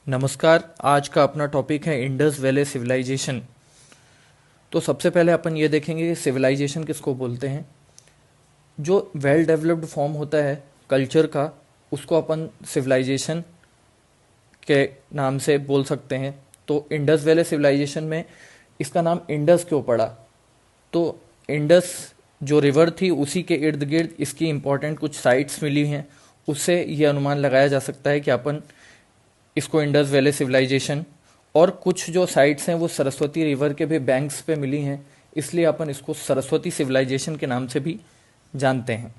नमस्कार। आज का अपना टॉपिक है इंडस वैली सिविलाइजेशन। तो सबसे पहले अपन ये देखेंगे कि सिविलाइजेशन किसको बोलते हैं। जो वेल डेवलप्ड फॉर्म होता है कल्चर का, उसको अपन सिविलाइजेशन के नाम से बोल सकते हैं। तो इंडस वैली सिविलाइजेशन में इसका नाम इंडस क्यों पड़ा? तो इंडस जो रिवर थी उसी के इर्द गिर्द इसकी इम्पोर्टेंट कुछ साइट्स मिली हैं। उससे ये अनुमान लगाया जा सकता है कि अपन इसको इंडस वैली सिविलाइजेशन, और कुछ जो साइट्स हैं वो सरस्वती रिवर के भी बैंक्स पे मिली हैं, इसलिए अपन इसको सरस्वती सिविलाइजेशन के नाम से भी जानते हैं।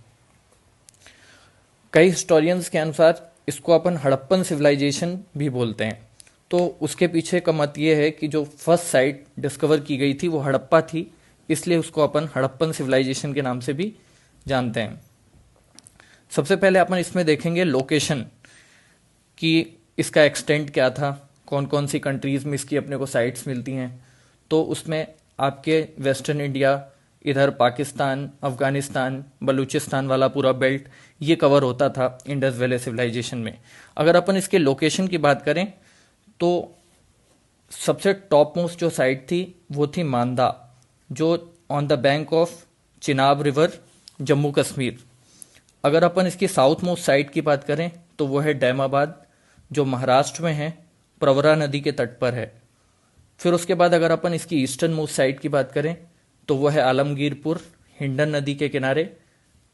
कई हिस्टोरियंस के अनुसार इसको अपन हड़प्पन सिविलाइजेशन भी बोलते हैं। तो उसके पीछे का मत ये है कि जो फर्स्ट साइट डिस्कवर की गई थी वो हड़प्पा थी, इसलिए उसको अपन हड़प्पन सिविलाइजेशन के नाम से भी जानते हैं। सबसे पहले अपन इसमें देखेंगे लोकेशन कि इसका एक्सटेंट क्या था, कौन कौन सी कंट्रीज़ में इसकी अपने को साइट्स मिलती हैं। तो उसमें आपके वेस्टर्न इंडिया, इधर पाकिस्तान, अफ़गानिस्तान, बलूचिस्तान वाला पूरा बेल्ट ये कवर होता था इंडस वैली सिविलाइजेशन में। अगर अपन इसके लोकेशन की बात करें तो सबसे टॉप मोस्ट जो साइट थी वो थी मांदा, जो on the bank of Chenab river, Jammu Kashmir. अगर अपन इसकी साउथ मोस्ट साइट की बात करें तो वो है डैमाबाद, जो महाराष्ट्र में है, प्रवरा नदी के तट पर है। फिर उसके बाद अगर अपन इसकी ईस्टर्न मोस्ट साइड की बात करें तो वह है आलमगीरपुर, हिंडन नदी के किनारे,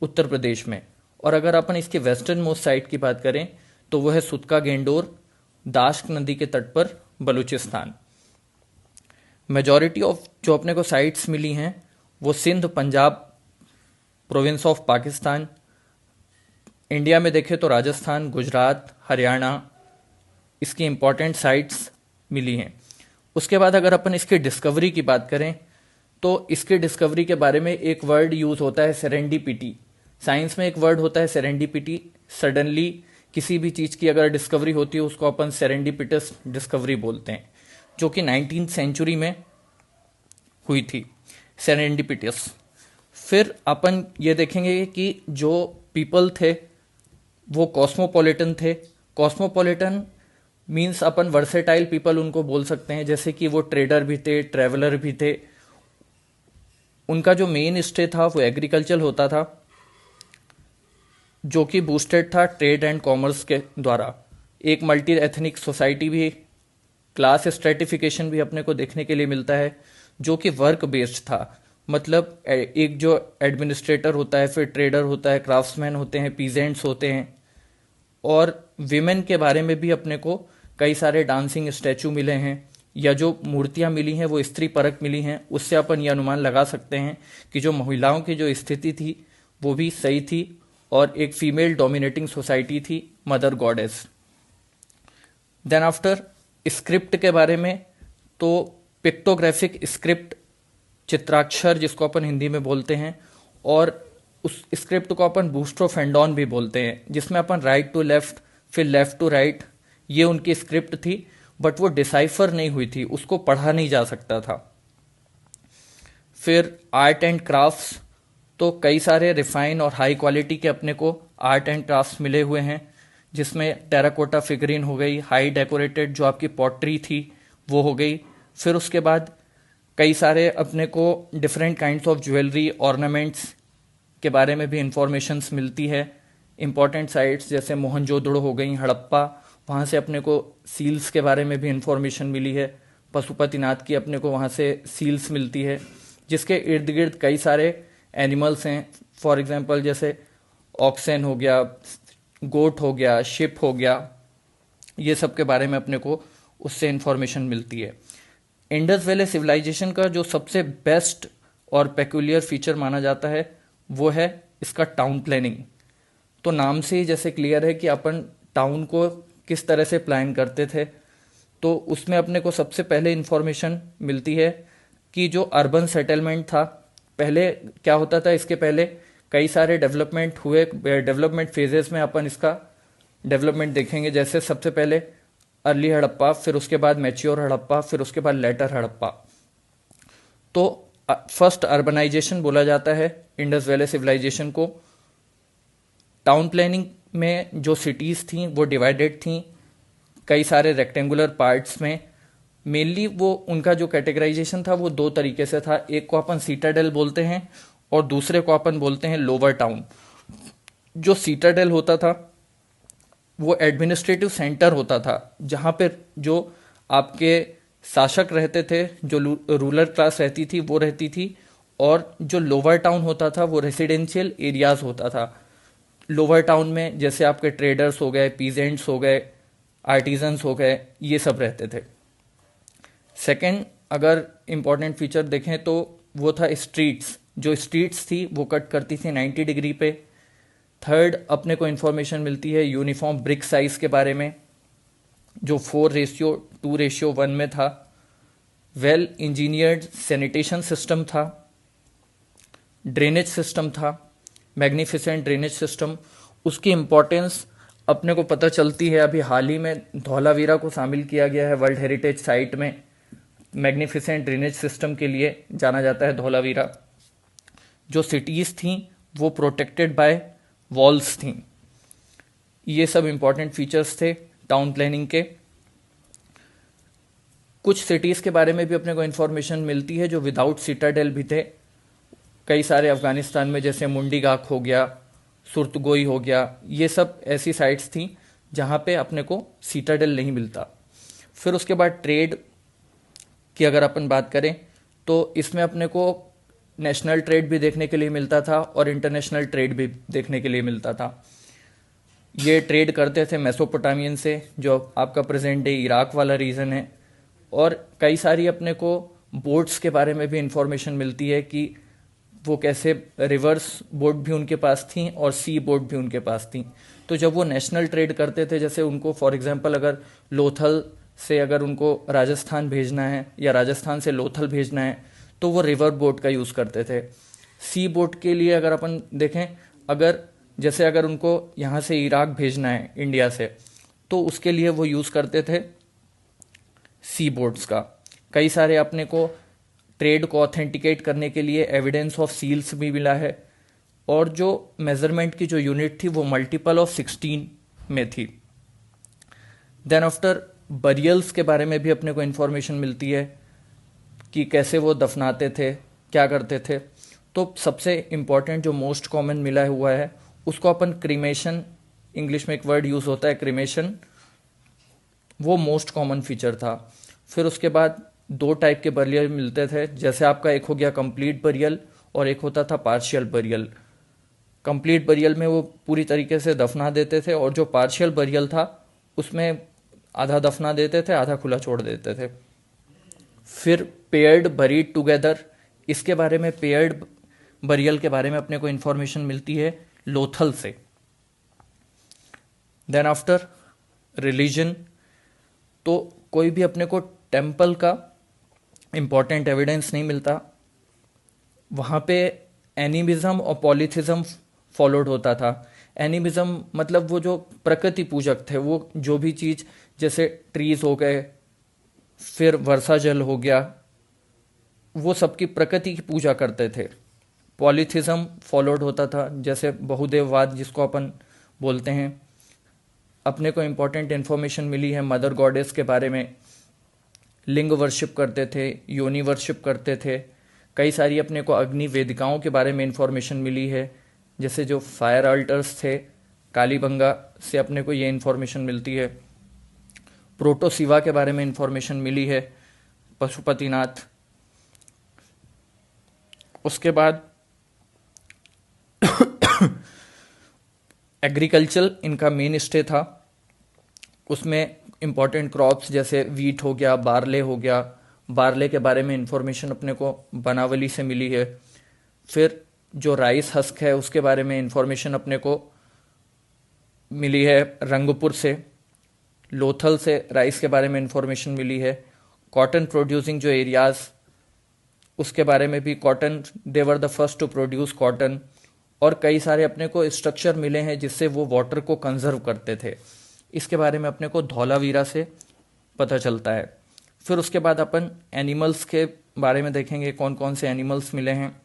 उत्तर प्रदेश में। और अगर अपन इसके वेस्टर्न मोस्ट साइड की बात करें तो वह है सुतका गेंडोर, दाश्क नदी के तट पर, बलूचिस्तान। मेजॉरिटी ऑफ जो अपने को साइट्स मिली हैं वो Sindh, Punjab, province of Pakistan. India में देखें तो राजस्थान, गुजरात, हरियाणा इसकी इम्पॉर्टेंट साइट्स मिली हैं। उसके बाद अगर अपन इसकी डिस्कवरी की बात करें तो इसकी डिस्कवरी के बारे में एक वर्ड यूज़ होता है सेरेंडिपिटी। साइंस में एक वर्ड होता है सेरेंडिपिटी। सडनली किसी भी चीज़ की अगर डिस्कवरी होती है उसको अपन सेरेंडिपिटस डिस्कवरी बोलते हैं, जो कि 19th सेंचुरी में हुई थी, सेरेंडिपिटस। फिर अपन ये देखेंगे कि जो पीपल थे वो कॉस्मोपॉलिटन थे। कॉस्मोपॉलिटन मीन्स अपन वर्सेटाइल पीपल उनको बोल सकते हैं, जैसे कि वो ट्रेडर भी थे, ट्रैवलर भी थे। उनका जो मेन स्टे था वो एग्रीकल्चर होता था, जो कि बूस्टेड था ट्रेड एंड कॉमर्स के द्वारा। एक मल्टी एथनिक सोसाइटी भी, क्लास स्ट्रेटिफिकेशन भी अपने को देखने के लिए मिलता है, जो कि वर्क बेस्ड था। मतलब एक जो एडमिनिस्ट्रेटर होता है, फिर ट्रेडर होता है, क्राफ्ट्समैन होते हैं, पीजेंट्स होते हैं। और विमेन के बारे में भी अपने को कई सारे डांसिंग स्टैचू मिले हैं, या जो मूर्तियां मिली हैं वो स्त्री परक मिली हैं। उससे अपन ये अनुमान लगा सकते हैं कि जो महिलाओं की जो स्थिति थी वो भी सही थी, और एक फीमेल डोमिनेटिंग सोसाइटी थी, mother goddess. Then after script के बारे में, तो पिक्टोग्राफिक स्क्रिप्ट, चित्राक्षर जिसको अपन हिंदी में बोलते हैं, और उस स्क्रिप्ट को अपन बूस्ट्रोफेंडॉन भी बोलते हैं, जिसमें अपन राइट टू लेफ्ट, फिर लेफ्ट टू राइट, ये उनकी स्क्रिप्ट थी। बट वो डिसाइफर नहीं हुई थी, उसको पढ़ा नहीं जा सकता था। फिर आर्ट एंड क्राफ्ट्स, तो कई सारे रिफाइन और हाई क्वालिटी के अपने को आर्ट एंड क्राफ्ट्स मिले हुए हैं, जिसमें टेराकोटा फिगरीन हो गई, हाई डेकोरेटेड जो आपकी पॉटरी थी वो हो गई। फिर उसके बाद कई सारे अपने को different kinds of jewellery, ornaments के बारे में भी इंफॉर्मेशंस मिलती है। इंपॉर्टेंट साइट्स जैसे मोहनजोदड़ो हो गई, हड़प्पा, वहाँ से अपने को सील्स के बारे में भी इंफॉर्मेशन मिली है। पशुपतिनाथ की अपने को वहाँ से सील्स मिलती है, जिसके इर्द गिर्द कई सारे एनिमल्स हैं। फॉर एग्जांपल जैसे ऑक्सेन हो गया, गोट हो गया, शिप हो गया, ये सब के बारे में अपने को उससे इंफॉर्मेशन मिलती है। इंडस वैली सिविलाइजेशन का जो सबसे बेस्ट और पेक्यूलियर फीचर माना जाता है वो है इसका टाउन प्लानिंग। तो नाम से ही जैसे क्लियर है कि अपन टाउन को किस तरह से प्लान करते थे। तो उसमें अपने को सबसे पहले इंफॉर्मेशन मिलती है कि जो अर्बन सेटलमेंट था, पहले क्या होता था, इसके पहले कई सारे डेवलपमेंट हुए। डेवलपमेंट फेजेस में अपन इसका डेवलपमेंट देखेंगे। जैसे सबसे पहले अर्ली हड़प्पा, फिर उसके बाद मैच्योर हड़प्पा, फिर उसके बाद लेटर हड़प्पा। तो फर्स्ट अर्बनाइजेशन बोला जाता है इंडस वैली सिविलाइजेशन को। टाउन प्लानिंग में जो सिटीज़ थी वो डिवाइडेड थी कई सारे रेक्टेंगुलर पार्ट्स में। मेनली वो उनका जो कैटेगराइजेशन था वो दो तरीके से था, एक को अपन सीटाडेल बोलते हैं और दूसरे को अपन बोलते हैं लोअर टाउन। जो सीटाडेल होता था वो एडमिनिस्ट्रेटिव सेंटर होता था, जहाँ पे जो आपके शासक रहते थे, जो रूलर क्लास रहती थी वो रहती थी, और जो लोअर टाउन होता था वो रेसिडेंशियल एरियाज होता था। लोअर टाउन में जैसे आपके ट्रेडर्स हो गए, पीजेंट्स हो गए, आर्टिजन्स हो गए, ये सब रहते थे। सेकंड अगर इम्पोर्टेंट फीचर देखें तो वो था स्ट्रीट्स। जो स्ट्रीट्स थी वो कट करती थी 90 डिग्री पे। थर्ड अपने को इन्फॉर्मेशन मिलती है यूनिफॉर्म ब्रिक साइज के बारे में, जो 4:2:1 में था। वेल इंजीनियर्ड सैनिटेशन सिस्टम था, ड्रेनेज सिस्टम था, मैग्निफिसेंट ड्रेनेज सिस्टम। उसकी इम्पोर्टेंस अपने को पता चलती है, अभी हाल ही में धौलावीरा को शामिल किया गया है वर्ल्ड हेरिटेज साइट में। मैग्निफिसेंट ड्रेनेज सिस्टम के लिए जाना जाता है धौलावीरा। जो सिटीज़ थी वो प्रोटेक्टेड बाय वॉल्स थी। ये सब इम्पोर्टेंट फीचर्स थे टाउन प्लानिंग के। कुछ सिटीज़ के बारे में भी अपने को इन्फॉर्मेशन मिलती है जो विदाउट सिटाडेल भी थे। कई सारे अफगानिस्तान में जैसे मुंडीगाक हो गया, सुरतगोई हो गया, ये सब ऐसी साइट्स थी जहाँ पे अपने को सीटाडेल नहीं मिलता। फिर उसके बाद ट्रेड की अगर अपन बात करें तो इसमें अपने को नेशनल ट्रेड भी देखने के लिए मिलता था और इंटरनेशनल ट्रेड भी देखने के लिए मिलता था। ये ट्रेड करते थे मेसोपोटामियन से, जो आपका प्रेजेंट डे इराक वाला रीजन है। और कई सारी अपने को बोट्स के बारे में भी इंफॉर्मेशन मिलती है कि वो कैसे रिवर्स बोट भी उनके पास थी और सी बोट भी उनके पास थी। तो जब वो नेशनल ट्रेड करते थे, जैसे उनको फॉर एग्जांपल अगर लोथल से अगर उनको राजस्थान भेजना है या राजस्थान से लोथल भेजना है तो वो रिवर बोट का यूज़ करते थे। सी बोट के लिए अगर अपन देखें, अगर जैसे अगर उनको यहाँ से इराक भेजना है इंडिया से, तो उसके लिए वो यूज़ करते थे सी बोट्स का। कई सारे अपने को ट्रेड को ऑथेंटिकेट करने के लिए एविडेंस ऑफ सील्स भी मिला है। और जो मेजरमेंट की जो यूनिट थी वो मल्टीपल ऑफ 16 में थी। देन आफ्टर बरियल्स के बारे में भी अपने को इन्फॉर्मेशन मिलती है कि कैसे वो दफनाते थे, क्या करते थे। तो सबसे इम्पॉर्टेंट जो मोस्ट कॉमन मिला हुआ है उसको अपन क्रीमेशन, इंग्लिश में एक वर्ड यूज़ होता है क्रीमेशन, वो मोस्ट कॉमन फीचर था। फिर उसके बाद दो टाइप के बरियल मिलते थे, जैसे आपका एक हो गया कंप्लीट बरियल और एक होता था पार्शियल बरियल। कंप्लीट बरियल में वो पूरी तरीके से दफना देते थे और जो पार्शियल बरियल था उसमें आधा दफना देते थे, आधा खुला छोड़ देते थे। फिर पेयर्ड बरीड टुगेदर, इसके बारे में पेयर्ड बरियल के बारे में अपने को इन्फॉर्मेशन मिलती है लोथल से। देन आफ्टर रिलीजन, तो कोई भी अपने को टेम्पल का इम्पॉर्टेंट एविडेंस नहीं मिलता। वहाँ पे एनिमिज्म और पॉलीथिज्म फॉलोड होता था। एनिमिज्म मतलब वो जो प्रकृति पूजक थे, वो जो भी चीज़ जैसे ट्रीज हो गए, फिर वर्षा जल हो गया, वो सबकी प्रकृति की पूजा करते थे। पॉलीथिज्म फॉलोड होता था, जैसे बहुदेववाद जिसको अपन बोलते हैं। अपने को इम्पोर्टेंट इन्फॉर्मेशन मिली है मदर गॉडेस के बारे में। लिंग वर्शिप करते थे, योनि वर्शिप करते थे। कई सारी अपने को अग्नि वेदिकाओं के बारे में इन्फॉर्मेशन मिली है, जैसे जो फायर अल्टर्स थे कालीबंगा से अपने को ये इन्फॉर्मेशन मिलती है। प्रोटोसिवा के बारे में इन्फॉर्मेशन मिली है, पशुपतिनाथ। उसके बाद एग्रीकल्चर इनका मेन स्टे था। उसमें इम्पॉर्टेंट क्रॉप्स जैसे वीट हो गया, बारले हो गया। बारले के बारे में इन्फॉर्मेशन अपने को बनावली से मिली है। फिर जो राइस हस्क है उसके बारे में इन्फॉर्मेशन अपने को मिली है रंगपुर से। लोथल से राइस के बारे में इन्फॉर्मेशन मिली है। कॉटन प्रोड्यूसिंग जो एरियाज, उसके बारे में भी, cotton they were the first to produce cotton. और कई सारे अपने को स्ट्रक्चर मिले हैं जिससे वो वाटर को कंजर्व करते थे। इसके बारे में अपने को धौलावीरा से पता चलता है। फिर उसके बाद अपन एनिमल्स के बारे में देखेंगे, कौन कौन से एनिमल्स मिले हैं।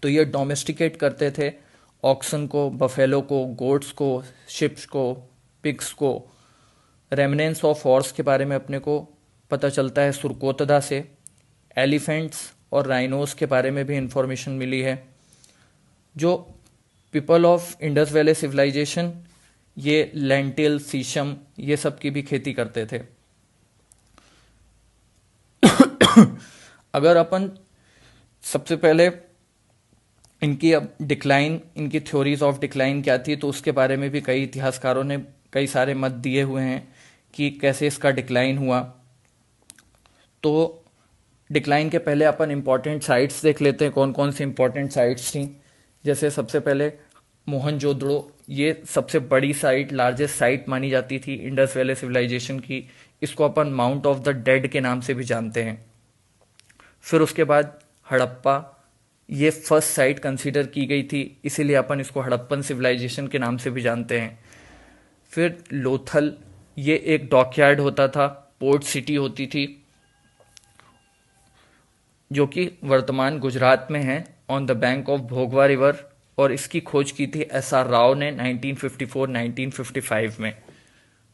तो ये डोमेस्टिकेट करते थे ऑक्सन को, बफेलो को, गोट्स को, शिप्स को, पिग्स को, रेमनेंस ऑफ हॉर्स के बारे में अपने को पता चलता है सुरकोतदा से। एलिफेंट्स और राइनोस के बारे में भी इंफॉर्मेशन मिली है। जो people of Indus valley civilisation, ये लेंटिल, सीशम, ये सब की भी खेती करते थे। अगर अपन सबसे पहले इनकी अब डिक्लाइन, इनकी थ्योरीज ऑफ डिक्लाइन क्या थी, तो उसके बारे में भी कई इतिहासकारों ने कई सारे मत दिए हुए हैं कि कैसे इसका डिक्लाइन हुआ। तो डिक्लाइन के पहले अपन इम्पॉर्टेंट साइट्स देख लेते हैं, कौन कौन सी इम्पॉर्टेंट साइट्स थी। जैसे सबसे पहले मोहनजोदड़ो, ये सबसे बड़ी साइट, लार्जेस्ट साइट मानी जाती थी इंडस वैली सिविलाइजेशन की। इसको अपन माउंट ऑफ द डेड के नाम से भी जानते हैं। फिर उसके बाद हड़प्पा, ये फर्स्ट साइट कंसीडर की गई थी, इसीलिए अपन इसको हड़प्पन सिविलाइजेशन के नाम से भी जानते हैं। फिर लोथल, ये एक डॉकयार्ड होता था, पोर्ट सिटी होती थी, जो कि वर्तमान गुजरात में है, on the bank of Bhogava river, और इसकी खोज की थी SR राव ने 1954-1955 में।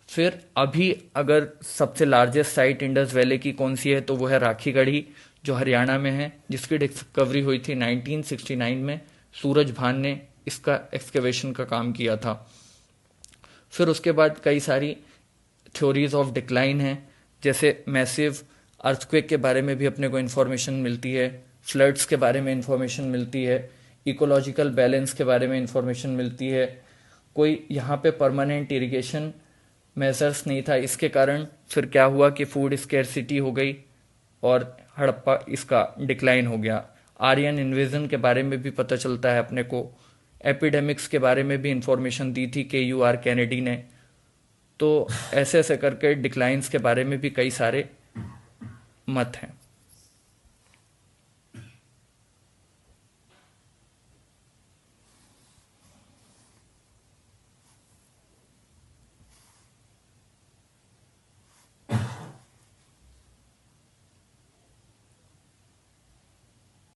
फिर अभी अगर सबसे लार्जेस्ट साइट इंडस वैली की कौन सी है, तो वो है राखीगढ़ी, जो हरियाणा में है, जिसकी डिस्कवरी हुई थी 1969 में। सूरज भान ने इसका एक्सकेवेशन का काम किया था। फिर उसके बाद कई सारी थ्योरीज ऑफ डिक्लाइन हैं, जैसे मैसिव अर्थक्वेक के बारे में भी अपने को इन्फॉर्मेशन मिलती है, फ्लड्स के बारे में इन्फॉर्मेशन मिलती है, इकोलॉजिकल बैलेंस के बारे में इन्फॉर्मेशन मिलती है। कोई यहाँ पे परमानेंट इरिगेशन मेजर्स नहीं था, इसके कारण फिर क्या हुआ कि फूड स्केर्सिटी हो गई और हड़प्पा इसका डिक्लाइन हो गया। आर्यन इन्वेजन के बारे में भी पता चलता है अपने को। एपिडेमिक्स के बारे में भी इंफॉर्मेशन दी थी KUR कैनेडी ने। तो ऐसे ऐसे करके डिक्लाइंस के बारे में भी कई सारे मत हैं।